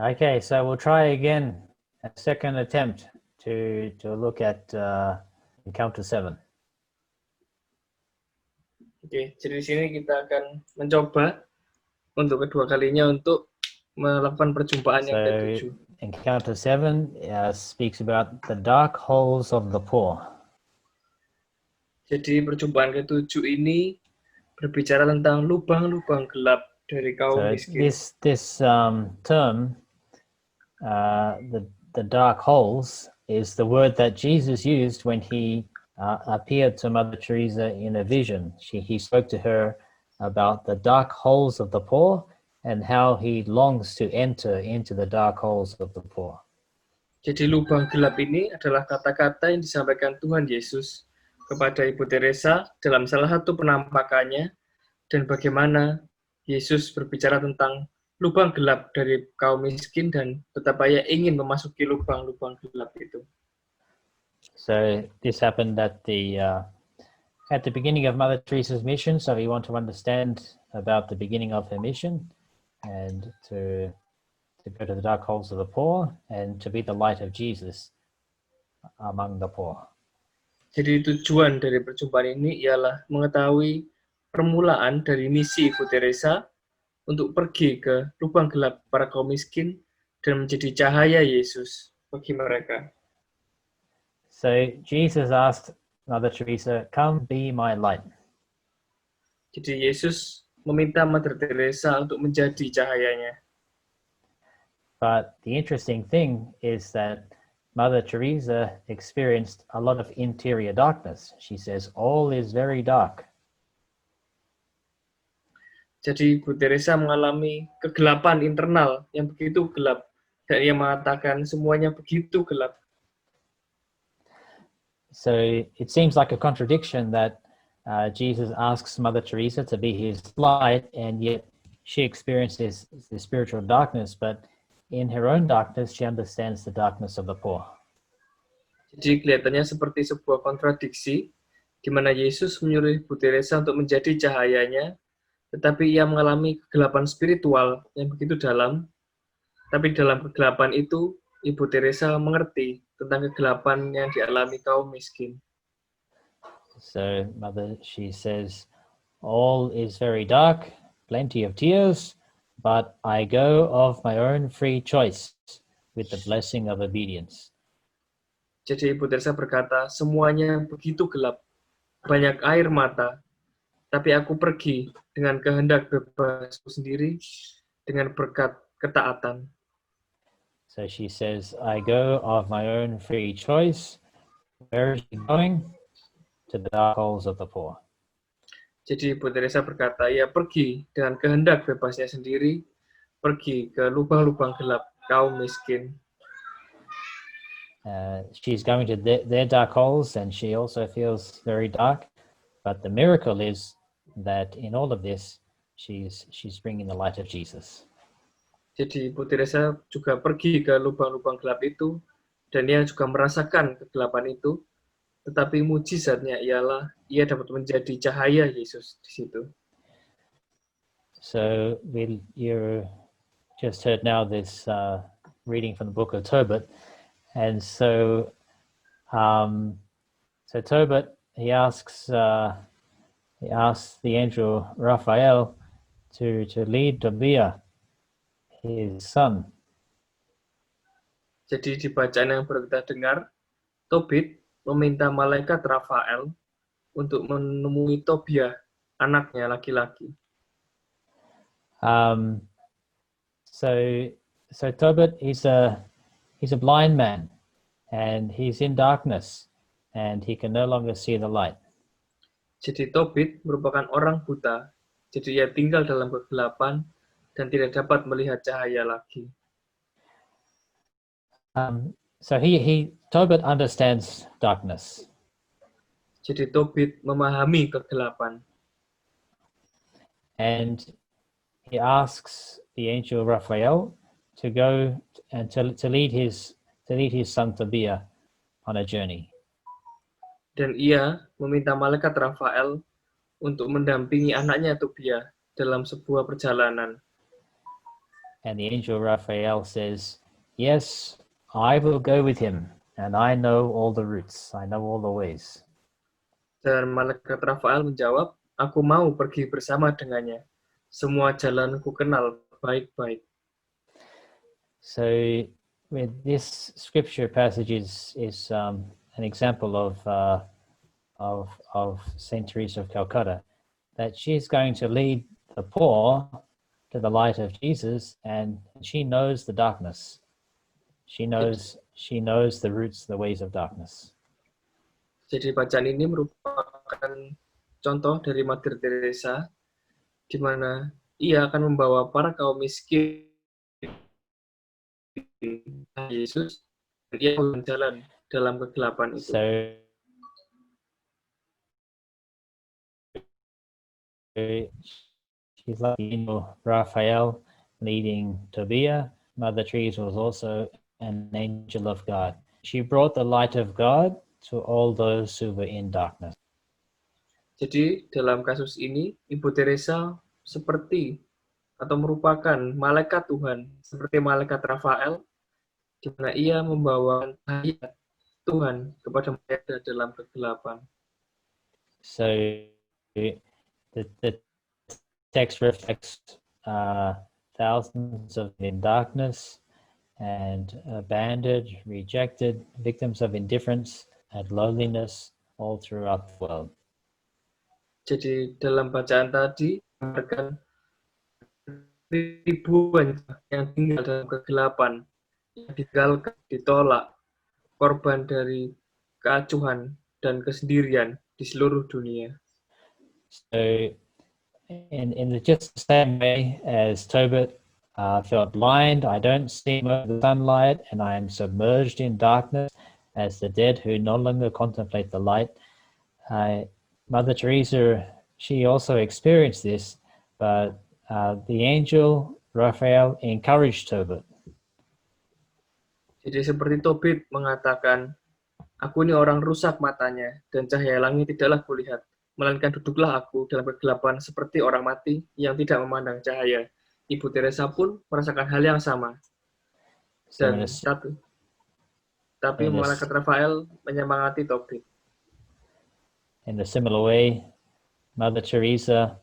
Okay, so we'll try again a second attempt to look at encounter 7. Oke, jadi di sini kita akan mencoba untuk kedua kalinya untuk melakukan perjumpaan yang So ke-7. encounter 7 speaks about the dark holes of the poor. Jadi perjumpaan ke-7 ini berbicara tentang lubang-lubang gelap dari kaum So miskin. this term, the dark holes, is the word that Jesus used when he appeared to Mother Teresa in a vision. He spoke to her about the dark holes of the poor and how he longs to enter into the dark holes of the poor. Jadi lubang gelap ini adalah kata-kata yang disampaikan Tuhan Yesus kepada Ibu Teresa dalam salah satu penampakannya, dan bagaimana Yesus berbicara tentang lubang gelap dari kaum miskin dan betapa ia ingin memasuki lubang-lubang gelap itu. So this happened at the beginning of Mother Teresa's mission. So we want to understand about the beginning of her mission and to go to the dark holes of the poor and to be the light of Jesus among the poor. Jadi tujuan dari perjumpaan ini ialah mengetahui permulaan dari misi Ibu Teresa untuk pergi ke lubang gelap para kaum miskin dan menjadi cahaya Yesus bagi mereka. So Jesus asked Mother Teresa, "Come be my light." Jadi Yesus meminta Mother Teresa untuk menjadi cahayanya. But the interesting thing is that Mother Teresa experienced a lot of interior darkness. She says, all is very dark. Jadi Ibu Teresa mengalami kegelapan internal yang begitu gelap. Dan ia mengatakan semuanya begitu gelap. So it seems like a contradiction that Jesus asks Mother Teresa to be his light, and yet she experiences the spiritual darkness, but in her own darkness, she understands the darkness of the poor. Jadi kelihatannya seperti sebuah kontradiksi, di mana Yesus menyuruh Ibu Teresa untuk menjadi cahayanya, tetapi ia mengalami kegelapan spiritual yang begitu dalam. Tapi dalam kegelapan itu, Ibu Teresa mengerti tentang kegelapan yang dialami kaum miskin. So Mother, she says, all is very dark, plenty of tears, but I go of my own free choice with the blessing of obedience. Jadi Ibu Teresa berkata, semuanya begitu gelap, banyak air mata, tapi aku pergi dengan kehendak bebasku sendiri, dengan berkat ketaatan. So she says, I go of my own free choice. Where is she going? To the dark holes of the poor. Jadi Ibu Teresa berkata, ia pergi dengan kehendak bebasnya sendiri, pergi ke lubang-lubang gelap kaum miskin. She's going to their dark holes, and she also feels very dark. But the miracle is that in all of this, she's bringing the light of Jesus. Jadi Ibu Teresa juga pergi ke lubang-lubang gelap itu, dan ia juga merasakan kegelapan itu, tetapi mujizatnya ialah ia dapat menjadi cahaya Yesus di situ. So you just heard now this reading from the book of Tobit, and so Tobit, he asks the angel Raphael to lead Tobiah, his son. Jadi di bacaan yang baru kita dengar, Tobit meminta malaikat Rafael untuk menemui Tobiah, anaknya laki-laki. So Tobit, he's a blind man, and he's in darkness, and he can no longer see the light. Jadi Tobit merupakan orang buta, jadi ia tinggal dalam kegelapan dan tidak dapat melihat cahaya lagi. So Tobit understands darkness. Jadi Tobit memahami kegelapan. And he asks the angel Raphael to go and to lead his son Tobiah on a journey. Dan ia meminta malaikat Rafael untuk mendampingi anaknya Tobiah dalam sebuah perjalanan. And the angel Raphael says, yes, I will go with him, and I know all the routes, I know all the ways. Dan malaikat Rafael menjawab, aku mau pergi bersama dengannya. Semua jalan ku kenal baik-baik. So with this scripture passage is an example of Saint Teresa of Calcutta, that she's going to lead the poor to the light of Jesus, and she knows the darkness. She knows the roots, the ways of darkness. Jadi bacaan ini merupakan contoh dari Mother Teresa, di mana ia akan membawa para kaum miskin Yesus, dan ia berjalan dalam kegelapan itu. So she's like the angel Raphael leading Tobiah. Mother Teresa was also an angel of God. She brought the light of God to all those who were in darkness. Jadi dalam kasus ini, Ibu Teresa seperti atau merupakan malaikat Tuhan, seperti malaikat Rafael, di mana ia membawa cahaya Tuhan kepada mereka dalam kegelapan. So the text reflects thousands of in darkness and abandoned, rejected, victims of indifference and loneliness all throughout the world. Jadi dalam bacaan tadi, menggambarkan ribuan yang tinggal dalam kegelapan, yang ditinggalkan, ditolak, korban dari keacuhan dan kesendirian di seluruh dunia. So in just the same way as Tobit felt blind, I don't see the sunlight, and I am submerged in darkness as the dead who no longer contemplate the light. Mother Teresa, she also experienced this, but the angel Raphael encouraged Tobit. Jadi seperti Tobit mengatakan, aku ini orang rusak matanya, dan cahaya langit tidaklah kulihat, melainkan duduklah aku dalam kegelapan seperti orang mati yang tidak memandang cahaya. Ibu Teresa pun merasakan hal yang sama. Dan tapi malaikat Rafael menyemangati Tobit. In a similar way, Mother Teresa,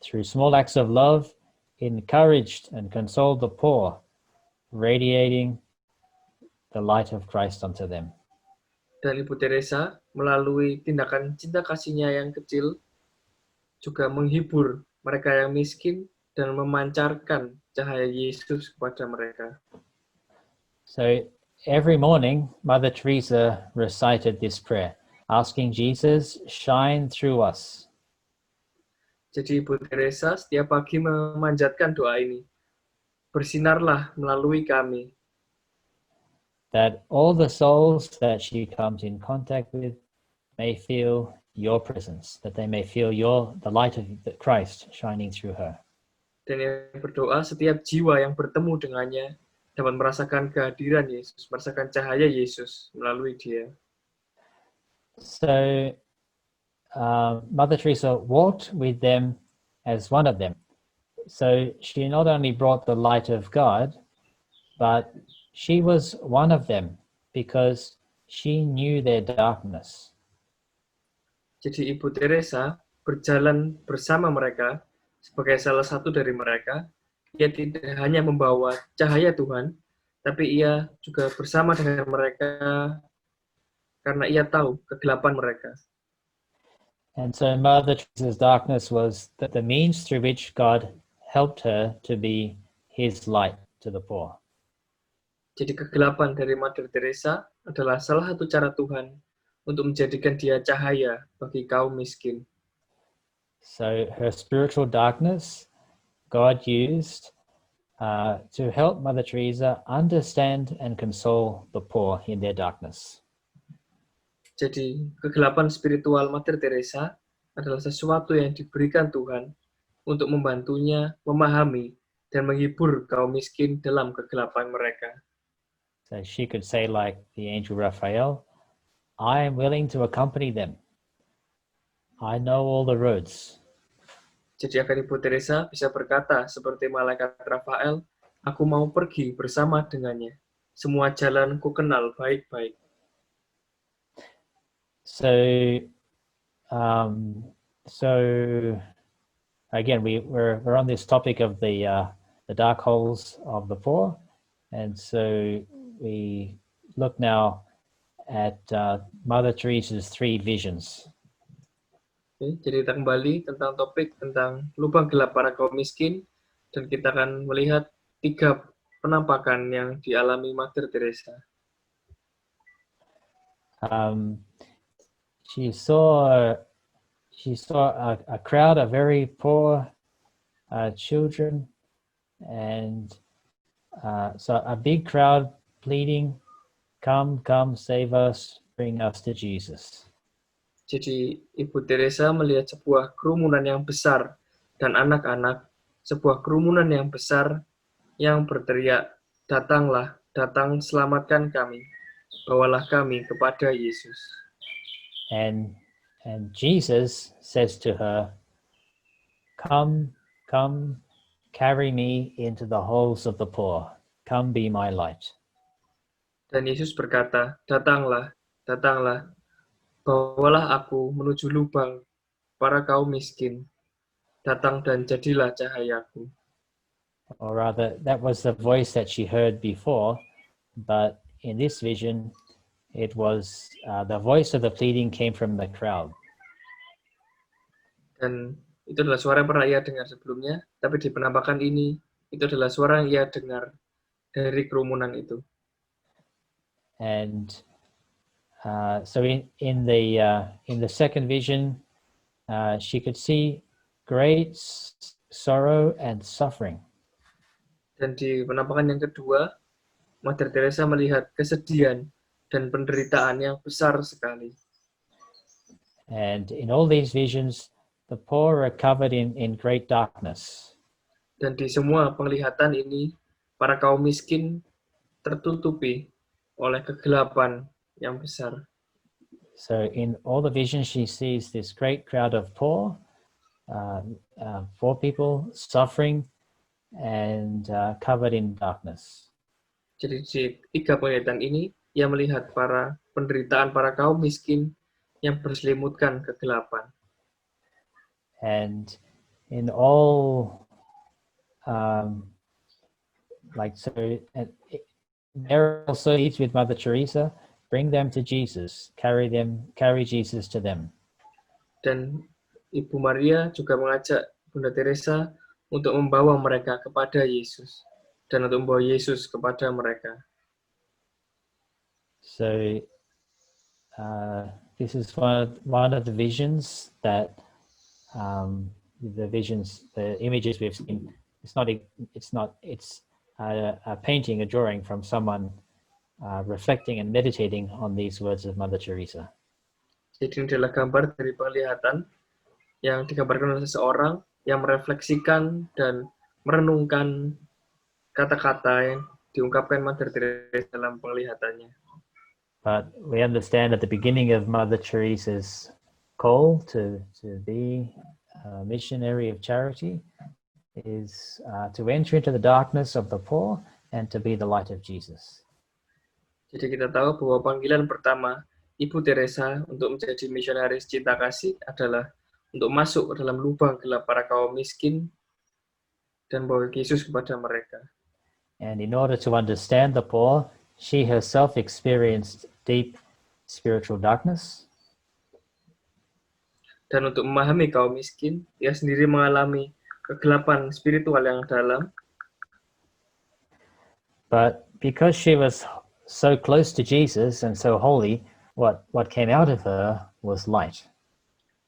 through small acts of love, encouraged and consoled the poor, radiating the light of Christ unto them. Dan Ibu Teresa melalui tindakan cinta kasihnya yang kecil juga menghibur mereka yang miskin dan memancarkan cahaya Yesus kepada mereka. So every morning, Mother Teresa recited this prayer, asking Jesus, shine through us. Jadi Ibu Teresa setiap pagi memanjatkan doa ini, bersinarlah melalui kami. That all the souls that she comes in contact with may feel your presence, that they may feel the light of Christ shining through her. Dan yang berdoa setiap jiwa yang bertemu dengannya dapat merasakan kehadiran Yesus, merasakan cahaya Yesus melalui dia. So Mother Teresa walked with them as one of them. So she not only brought the light of God, but she was one of them because she knew their darkness. Jadi Ibu Teresa berjalan bersama mereka sebagai salah satu dari mereka. Ia tidak hanya membawa cahaya Tuhan, tapi ia juga bersama dengan mereka karena ia tahu kegelapan mereka. And so Mother Teresa's darkness was the means through which God helped her to be his light to the poor. Jadi kegelapan dari Mother Teresa adalah salah satu cara Tuhan untuk menjadikan dia cahaya bagi kaum miskin. So her spiritual darkness, God used to help Mother Teresa understand and console the poor in their darkness. Jadi kegelapan spiritual Mother Teresa adalah sesuatu yang diberikan Tuhan untuk membantunya memahami dan menghibur kaum miskin dalam kegelapan mereka. So she could say like the angel Raphael, I am willing to accompany them. I know all the roads. Jadi agar Ibu Teresa bisa berkata seperti malaikat Rafael, aku mau pergi bersama dengannya. Semua jalan ku kenal baik-baik. So, um, so again, we're on this topic of the dark holes of the poor, and so we look now at Mother Teresa's 3 visions. Oke, jadi kita kembali tentang topik tentang lubang gelap para kaum miskin, dan kita akan melihat 3 penampakan yang dialami Mother Teresa. She saw a crowd of very poor children, and so a big crowd pleading, come, save us, bring us to Jesus. Jadi Ibu Teresa melihat sebuah kerumunan yang besar dan anak-anak, sebuah kerumunan yang besar yang berteriak, datanglah, datang selamatkan kami, bawalah kami kepada Yesus. And Jesus says to her, come, carry me into the holes of the poor. Come be my light. Dan Yesus berkata, datanglah, datanglah, bawalah aku menuju lubang para kaum miskin. Datang dan jadilah cahayaku. Or rather, that was the voice that she heard before, but in this vision, it was the voice of the pleading came from the crowd. Dan itu adalah suara yang pernah ia dengar sebelumnya, tapi di penampakan ini, itu adalah suara yang ia dengar dari kerumunan itu. And so in the second vision, she could see great sorrow and suffering. Dan di penampakan yang kedua, Mother Teresa melihat kesedihan dan penderitaan yang besar sekali. And in all these visions, the poor are covered in great darkness. Dan di semua penglihatan ini, para kaum miskin tertutupi oleh kegelapan yang besar. So in all the visions, she sees this great crowd of poor people suffering and covered in darkness. Jadi di 3 penglihatan ini, ia melihat para penderitaan para kaum miskin yang berselimutkan kegelapan. And in all, there also each with Mother Teresa, bring them to Jesus, carry Jesus to them. Dan Ibu Maria juga mengajak Bunda Teresa untuk membawa mereka kepada Yesus dan untuk membawa Yesus kepada mereka. So this is one of the visions that the images we've seen. It's a painting, a drawing from someone reflecting and meditating on these words of Mother Teresa. Jadi ini adalah gambar dari penglihatan yang digambarkan oleh seseorang yang merefleksikan dan merenungkan kata-kata yang diungkapkan Mother Teresa dalam penglihatannya. But we understand at the beginning of Mother Teresa's call to be a missionary of charity is to enter into the darkness of the poor and to be the light of Jesus. Jadi kita tahu bahwa panggilan pertama Ibu Teresa untuk menjadi misionaris cinta kasih adalah untuk masuk ke dalam lubang gelap para kaum miskin dan bawa Yesus kepada mereka. And in order to understand the poor, she herself experienced deep spiritual darkness. Dan untuk memahami kaum miskin, ia sendiri mengalami kegelapan spiritual yang dalam. But because she was so close to Jesus and so holy, what came out of her was light.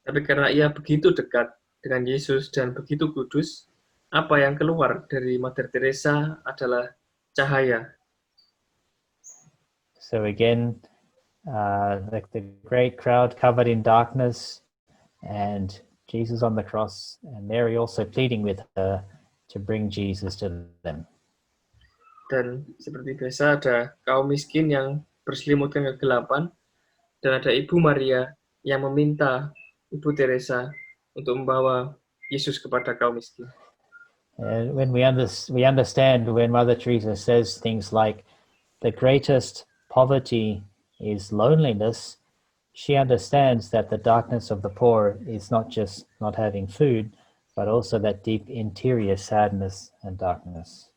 Tapi karena ia begitu dekat dengan Yesus dan begitu kudus, apa yang keluar dari Mother Teresa adalah cahaya. So again, like the great crowd covered in darkness, and Jesus on the cross, and Mary also pleading with her to bring Jesus to them. Dan seperti biasa ada kaum miskin yang berselimutkan kegelapan, dan ada Ibu Maria yang meminta Ibu Teresa untuk membawa Yesus kepada kaum miskin. When we understand when Mother Teresa says things like the greatest poverty is loneliness, she understands that the darkness of the poor is not just not having food, but also that deep interior sadness and darkness.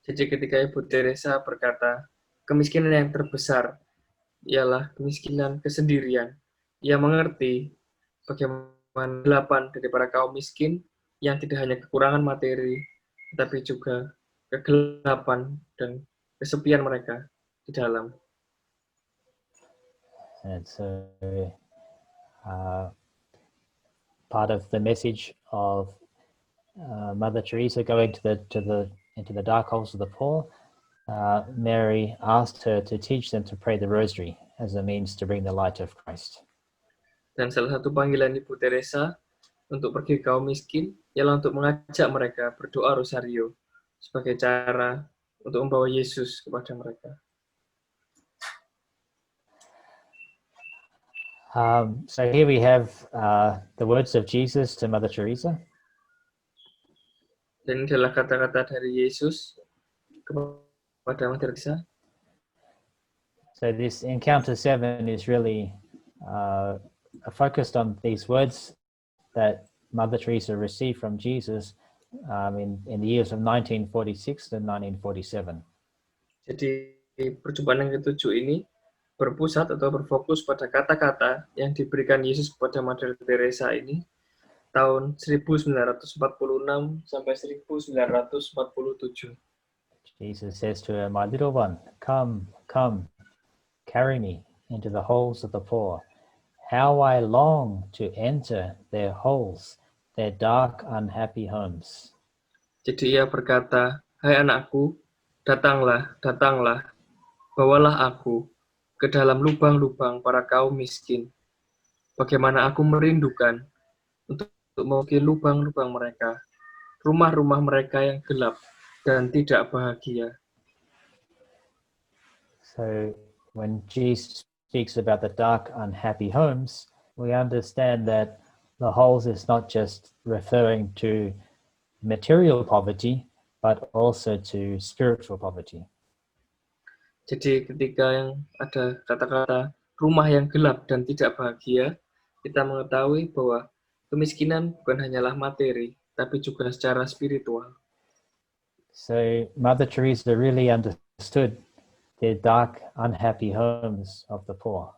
Jadi ketika Ibu Teresa berkata, kemiskinan yang terbesar ialah kemiskinan kesendirian. Ia mengerti bagaimana kegelapan dari para kaum miskin yang tidak hanya kekurangan materi, tetapi juga kegelapan dan kesepian mereka di dalam. And so part of the message of Mother Teresa going into the dark holes of the poor, Mary asked her to teach them to pray the rosary as a means to bring the light of Christ. Dan salah satu panggilan Ibu Teresa untuk pergi ke kaum miskin ialah untuk mengajak mereka berdoa rosario sebagai cara untuk membawa Yesus kepada mereka. So here we have the words of Jesus to Mother Teresa. Dan ini adalah kata-kata dari Yesus kepada Mother Teresa. So this encounter 7 is really focused on these words that Mother Teresa received from Jesus in the years of 1946 to 1947. Jadi perjumpaan yang ke-7 ini berpusat atau berfokus pada kata-kata yang diberikan Yesus kepada Mother Teresa ini tahun 1946 sampai 1947. Jesus says to her, "My little one, come, come, carry me into the holes of the poor. How I long to enter their holes, their dark, unhappy homes." Jadi ia berkata, "Hai anakku, datanglah, datanglah, bawalah aku ke dalam lubang-lubang para kaum miskin. Bagaimana aku merindukan untuk memasuki lubang-lubang mereka, rumah-rumah mereka yang gelap dan tidak bahagia." So when Jesus speaks about the dark, unhappy homes, we understand that the holes is not just referring to material poverty, but also to spiritual poverty. Jadi ketika yang ada kata-kata rumah yang gelap dan tidak bahagia, kita mengetahui bahwa kemiskinan bukan hanyalah materi, tapi juga secara spiritual. So Mother Teresa really understood the dark, unhappy homes of the poor.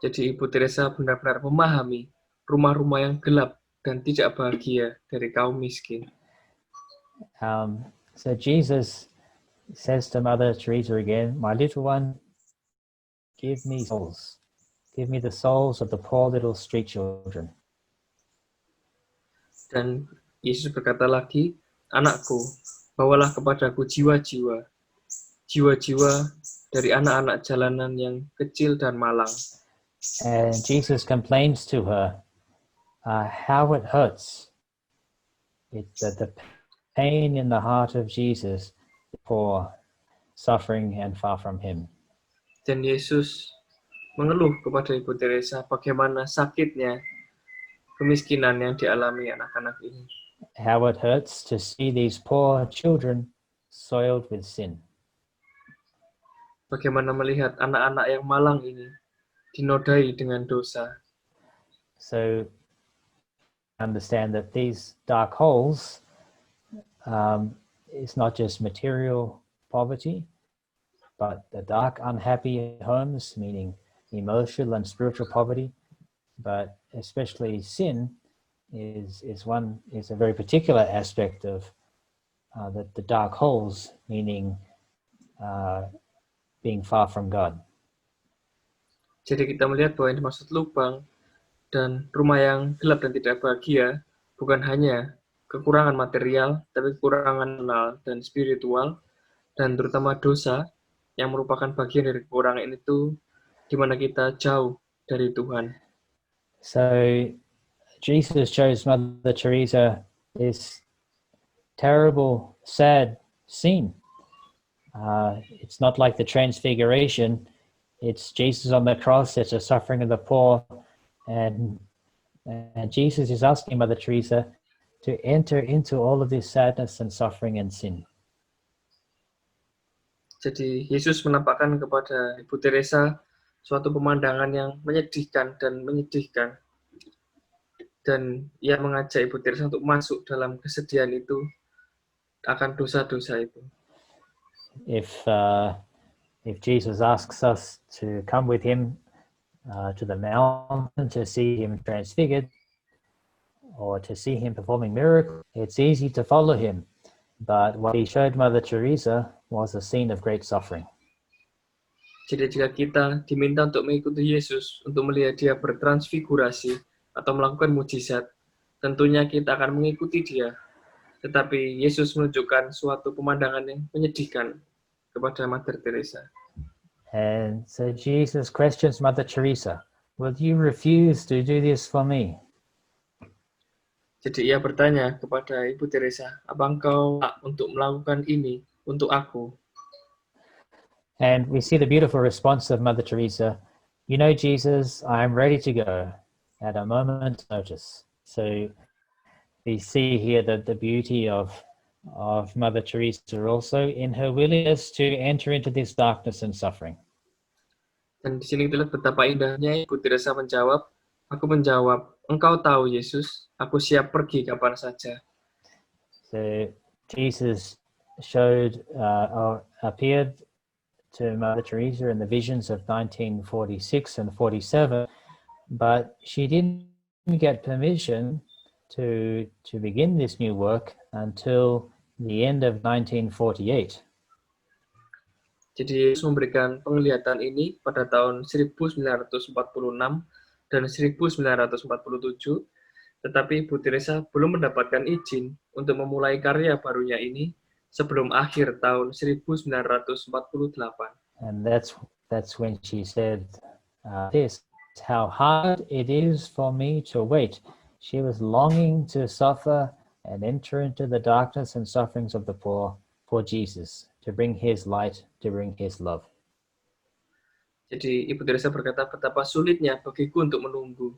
Jadi Ibu Teresa benar-benar memahami rumah-rumah yang gelap dan tidak bahagia dari kaum miskin. So Jesus says to Mother Teresa again, "My little one, give me souls. Give me the souls of the poor little street children." Dan Yesus berkata lagi, "Anakku, bawalah kepadaku jiwa-jiwa, jiwa-jiwa dari anak-anak jalanan yang kecil dan malang." And Jesus complains to her how it hurts. It's the pain in the heart of Jesus, the poor, suffering and far from him. Dan Yesus mengeluh kepada Ibu Teresa bagaimana sakitnya kemiskinan yang dialami anak-anak ini. How it hurts to see these poor children soiled with sin. Bagaimana melihat anak-anak yang malang ini dinodai dengan dosa. So understand that these dark holes is not just material poverty, but the dark, unhappy homes, meaning emotional and spiritual poverty, but especially sin is a very particular aspect of the dark holes, meaning being far from God. Jadi kita melihat bahwa yang dimaksud lubang dan rumah yang gelap dan tidak bahagia bukan hanya kekurangan material, tapi kekurangan moral dan spiritual, dan terutama dosa yang merupakan bagian dari kekurangan itu, di mana kita jauh dari Tuhan. So Jesus shows Mother Teresa this terrible, sad scene. It's not like the Transfiguration. It's Jesus on the cross. It's the suffering of the poor, and Jesus is asking Mother Teresa, to enter into all of this sadness and suffering and sin. Jadi Yesus menampakkan kepada Ibu Teresa suatu pemandangan yang menyedihkan dan menyedihkan. Dan ia mengajak Ibu Teresa untuk masuk dalam kesedihan itu akan dosa-dosa itu. If Jesus asks us to come with him to the mountain to see him transfigured or to see him performing miracles, it's easy to follow him. But what he showed Mother Teresa was a scene of great suffering. Jadi jika kita diminta untuk mengikuti Yesus, untuk melihat dia bertransfigurasi atau melakukan mujizat, tentunya kita akan mengikuti dia. Tetapi Yesus menunjukkan suatu pemandangan yang menyedihkan kepada Mother Teresa. And so Jesus questions Mother Teresa, will you refuse to do this for me? Jadi ia bertanya kepada Ibu Teresa, apa engkau untuk melakukan ini untuk aku? And we see the beautiful response of Mother Teresa, you know, Jesus, I am ready to go at a moment's notice. So we see here that the beauty of Mother Teresa also in her willingness to enter into this darkness and suffering. Dan di sini kita lihat betapa indahnya Ibu Teresa menjawab, aku menjawab, engkau tahu Yesus, aku siap pergi kapan saja. So Jesus appeared to Mother Teresa in the visions of 1946 and 47, but she didn't get permission to begin this new work until the end of 1948. Jadi Yesus memberikan penglihatan ini pada tahun 1946 dan 1947, tetapi Ibu Teresa belum mendapatkan izin untuk memulai karya barunya ini sebelum akhir tahun 1948. And that's when she said this, how hard it is for me to wait. She was longing to suffer and enter into the darkness and sufferings of the poor for Jesus, to bring his light, to bring his love. Jadi Ibu Teresa berkata betapa sulitnya bagiku untuk menunggu,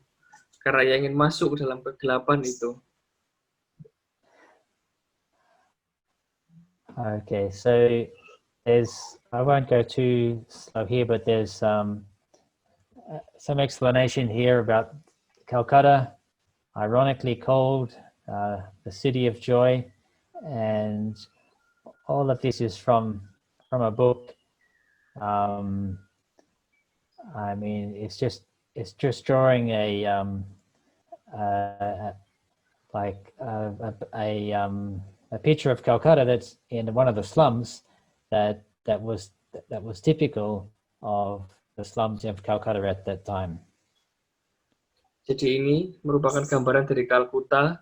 karena ia ingin masuk ke dalam kegelapan itu. Okay, so I won't go too slow here, but there's some explanation here about Calcutta, ironically called the city of joy, and all of this is from a book. I mean, it's just drawing a picture of Calcutta that's in one of the slums that was typical of the slums of Calcutta at that time. Jadi ini merupakan gambaran dari Kalkuta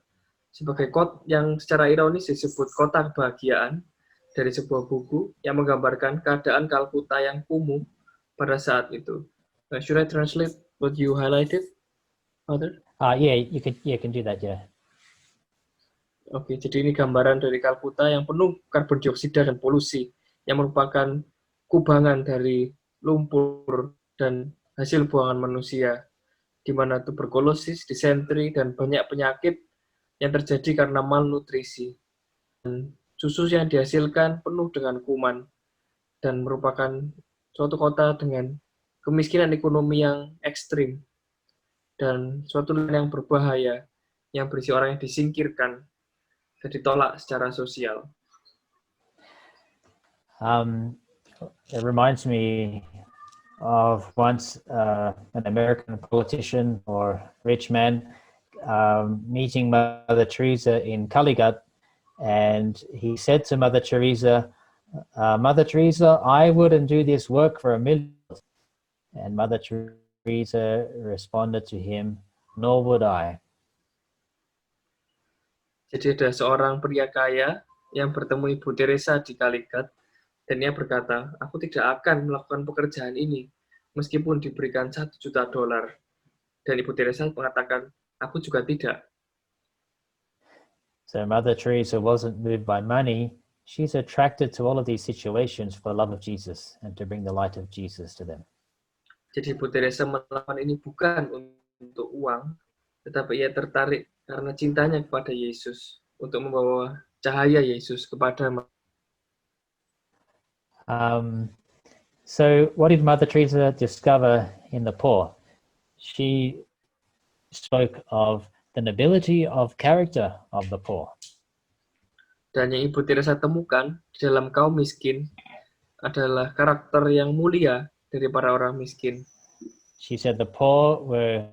sebagai kota yang secara ironis disebut kota kebahagiaan dari sebuah buku yang menggambarkan keadaan Kalkuta yang kumuh pada saat itu. Should I translate what you highlighted, Father? Yeah, you can do that, yeah. Oke, jadi ini gambaran dari Kalkuta yang penuh karbon dioksida dan polusi, yang merupakan kubangan dari lumpur dan hasil buangan manusia, di mana tuberkulosis, disentri, dan banyak penyakit yang terjadi karena malnutrisi. Dan susu yang dihasilkan penuh dengan kuman, dan merupakan suatu kota dengan kemiskinan ekonomi yang ekstrim, dan suatu yang berbahaya, yang berisi orang yang disingkirkan, dan ditolak secara sosial. It reminds me of once an American politician or rich man meeting Mother Teresa in Calicut, and he said to Mother Teresa, Mother Teresa, I wouldn't do this work for $1 million. And Mother Teresa responded to him, nor would I. Jadi ada seorang pria kaya yang bertemu Ibu Teresa di Calicut, dan ia berkata, aku tidak akan melakukan pekerjaan ini, meskipun diberikan $1 juta. Dan Ibu Teresa mengatakan, aku juga tidak. So Mother Teresa wasn't moved by money. She's attracted to all of these situations for the love of Jesus and to bring the light of Jesus to them. Jadi Ibu Teresa melakukan ini bukan untuk uang, tetapi ia tertarik karena cintanya kepada Yesus, untuk membawa cahaya Yesus kepada So what did Mother Teresa discover in the poor? She spoke of the nobility of character of the poor. Dan yang Ibu Teresa temukan di dalam kaum miskin adalah karakter yang mulia dari para orang miskin. She said the poor were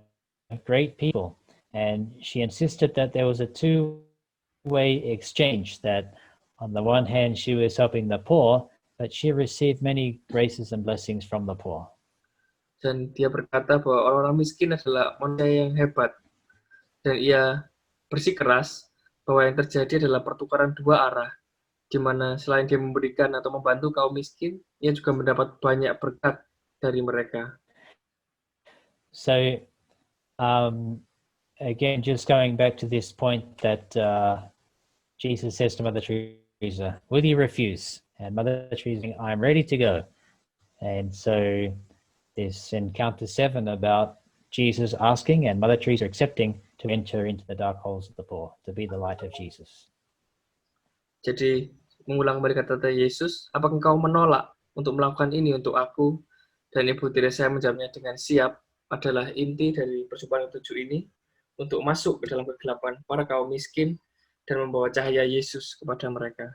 great people, and she insisted that there was a two-way exchange, that on the one hand she was helping the poor, but she received many graces and blessings from the poor. Dan dia berkata bahwa orang-orang miskin adalah manusia yang hebat. Dan ia bersikeras bahwa yang terjadi adalah pertukaran dua arah, di mana selain dia memberikan atau membantu kaum miskin, ia juga mendapat banyak berkat dari mereka. So, again, just going back to this point that Jesus says to Mother Teresa, will you refuse? And Mother Teresa, I'm ready to go. And so there's encounter 7 about Jesus asking and Mother Teresa accepting to enter into the dark holes of the poor, to be the light of Jesus. Jadi, mengulang kembali kata Yesus, apakah engkau menolak untuk melakukan ini untuk aku? Dan Ibu Teresa menjawabnya dengan siap, adalah inti dari perjumpaan 7 ini, untuk masuk ke dalam kegelapan para kaum miskin dan membawa cahaya Yesus kepada mereka.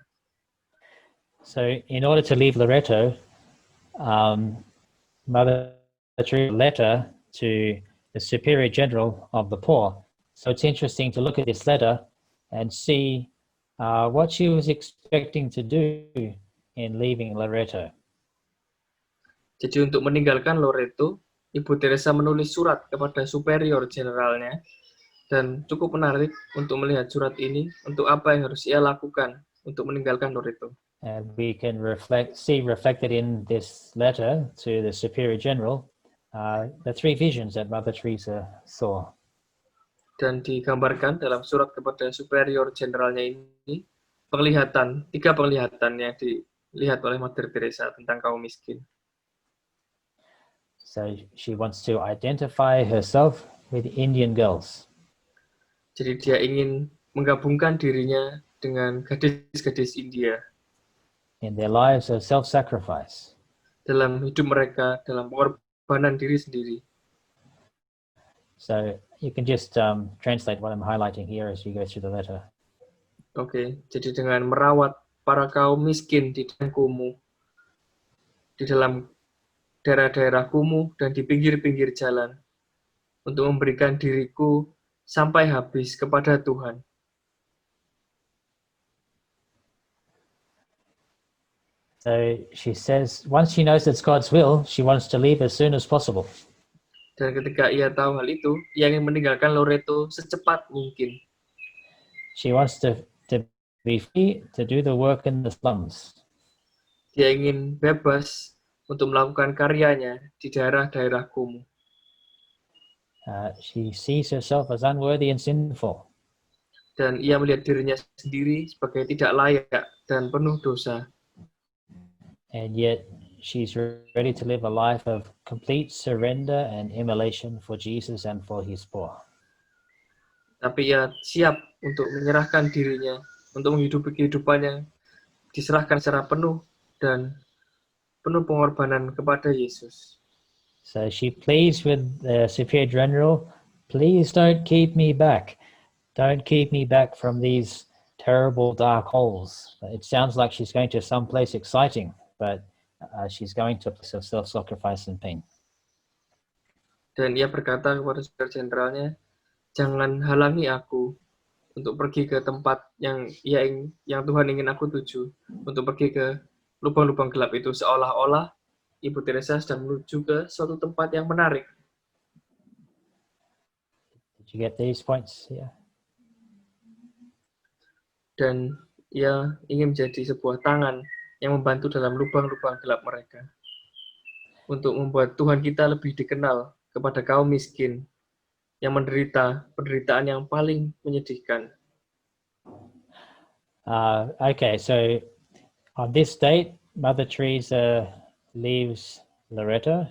So in order to leave Loreto, Mother Teresa letter to the Superior General of the Poor. So it's interesting to look at this letter and see what she was expecting to do in leaving Loreto. Jadi untuk meninggalkan Loreto, Ibu Teresa menulis surat kepada superior generalnya, dan cukup menarik untuk melihat surat ini, untuk apa yang harus ia lakukan untuk meninggalkan Loreto. And we can see reflected in this letter to the Superior General the 3 visions that Mother Teresa saw. Dan digambarkan dalam surat kepada superior generalnya ini, 3 penglihatan yang dilihat oleh Mother Teresa tentang kaum miskin. So she wants to identify herself with Indian girls. Jadi dia ingin menggabungkan dirinya dengan gadis-gadis India. In their lives of self-sacrifice. Dalam hidup mereka, dalam pengorbanan diri sendiri. So you can just translate what I'm highlighting here as you go through the letter. Oke, jadi dengan merawat para kaum miskin di dalam kumuh, di dalam daerah-daerah kumuh dan di pinggir-pinggir jalan, untuk memberikan diriku sampai habis kepada Tuhan. So she says, once she knows it's God's will, she wants to leave as soon as possible. Dan ketika ia tahu hal itu, ia ingin meninggalkan Loreto secepat mungkin. She wants to be free to do the work in the slums. Dia ingin bebas untuk melakukan karyanya di daerah-daerah kumuh. She sees herself as unworthy and sinful. Dan ia melihat dirinya sendiri sebagai tidak layak dan penuh dosa. And yet she's ready to live a life of complete surrender and immolation for Jesus and for his poor. Tapi ia siap untuk menyerahkan dirinya, untuk menghidupi kehidupan yang diserahkan secara penuh dan penuh pengorbanan kepada Yesus. So she pleads with the Superior General, please don't keep me back. Don't keep me back from these terrible dark holes. It sounds like she's going to someplace exciting, but she's going to a place of self-sacrifice and pain. Dan ia berkata kepada Superior Generalnya, jangan halangi aku untuk pergi ke tempat yang Tuhan ingin aku tuju, untuk pergi ke lubang-lubang gelap itu, seolah-olah Ibu Teresa sedang menuju ke suatu tempat yang menarik. Did you get these points? Yeah. Dan ia ingin menjadi sebuah tangan yang membantu dalam lubang-lubang gelap mereka, untuk membuat Tuhan kita lebih dikenal kepada kaum miskin yang menderita penderitaan yang paling menyedihkan. Okay, so on this date, Mother Teresa leaves Loreto.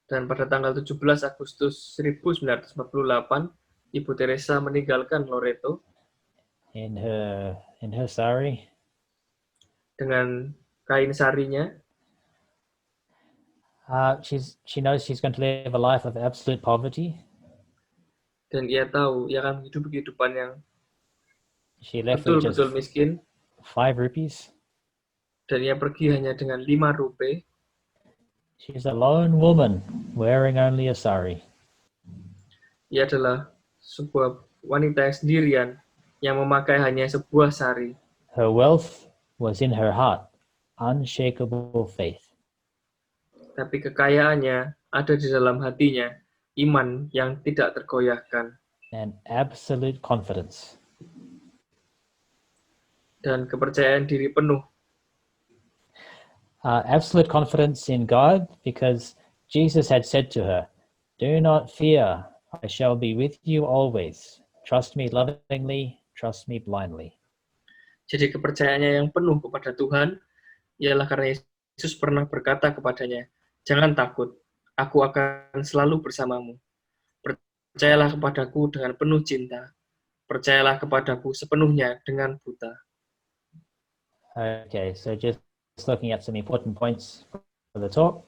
Dan pada tanggal 17 Agustus 1948, Ibu Teresa meninggalkan Loreto in her sari. dengan kain sarinya. She knows she's going to live a life of absolute poverty. Dan ia tahu ia akan hidup kehidupan yang She left with just betul-betul miskin. 5 rupees. Dan ia pergi hanya dengan 5 rupiah. She's a lone woman wearing only a sari. Ia adalah sebuah wanita yang sendirian yang memakai hanya sebuah sari. Her wealth was in her heart, unshakable faith. Tapi kekayaannya ada di dalam hatinya, iman yang tidak tergoyahkan. And absolute confidence. Dan kepercayaan diri penuh. Absolute confidence in God, because Jesus had said to her, "Do not fear, I shall be with you always. Trust me lovingly, trust me blindly." Jadi kepercayaannya yang penuh kepada Tuhan, ialah karena Yesus pernah berkata kepadanya, "Jangan takut, aku akan selalu bersamamu. Percayalah kepadaku dengan penuh cinta. Percayalah kepadaku sepenuhnya dengan buta." Okay, so just looking at some important points for the talk.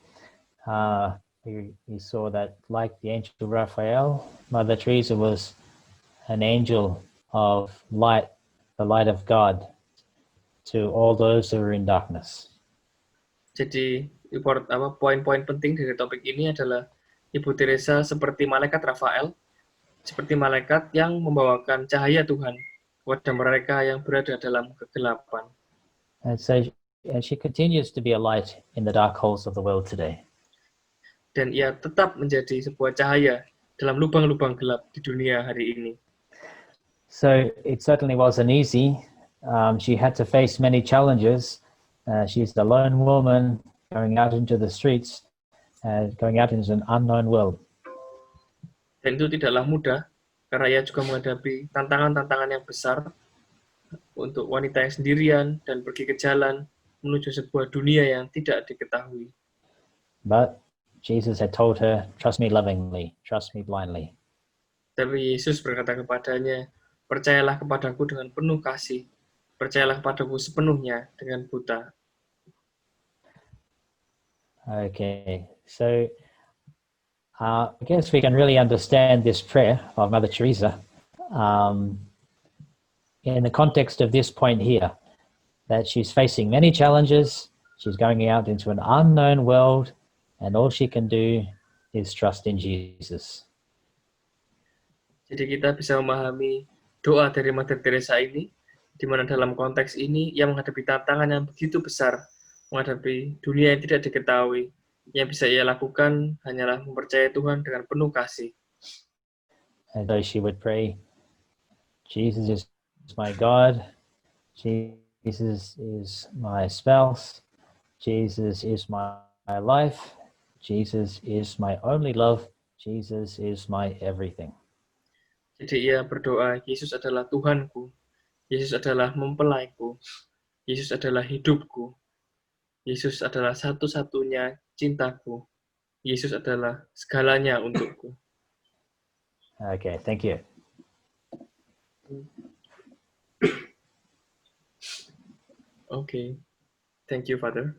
We saw that, like the angel Raphael, Mother Teresa was an angel of light, the light of God, to all those who are in darkness. Jadi poin-poin penting dari topik ini adalah Ibu Teresa seperti malaikat Rafael, seperti malaikat yang membawakan cahaya Tuhan kepada mereka yang berada dalam kegelapan. And so she continues to be a light in the dark holes of the world today. Dan ia tetap menjadi sebuah cahaya dalam lubang-lubang gelap di dunia hari ini. So it certainly wasn't easy. She had to face many challenges. She's a lone woman going out into the streets, going out into an unknown world. Dan itu tidaklah mudah, karena ia juga menghadapi tantangan-tantangan yang besar untuk wanita yang sendirian dan pergi ke jalan menuju sebuah dunia yang tidak diketahui. But Jesus had told her, "Trust me lovingly, trust me blindly." Tapi Yesus berkata kepadanya, "Percayalah kepadaku dengan penuh kasih, percayalah kepadaku sepenuhnya dengan buta." Okay, so I guess we can really understand this prayer of Mother Teresa in the context of this point here, that she's facing many challenges, she's going out into an unknown world, and all she can do is trust in Jesus. Jadi kita bisa memahami doa dari Mother Teresa ini, di mana dalam konteks ini ia menghadapi tantangan yang begitu besar, menghadapi dunia yang tidak diketahui. Yang bisa ia lakukan hanyalah mempercayai Tuhan dengan penuh kasih. And so she would pray, "Jesus is my God, Jesus is my spouse, Jesus is my life, Jesus is my only love, Jesus is my everything." Jadi ia berdoa, "Yesus adalah Tuhanku, Yesus adalah mempelaiku, Yesus adalah hidupku, Yesus adalah satu-satunya cintaku, Yesus adalah segalanya untukku." Okay, thank you. Okay, thank you, Father.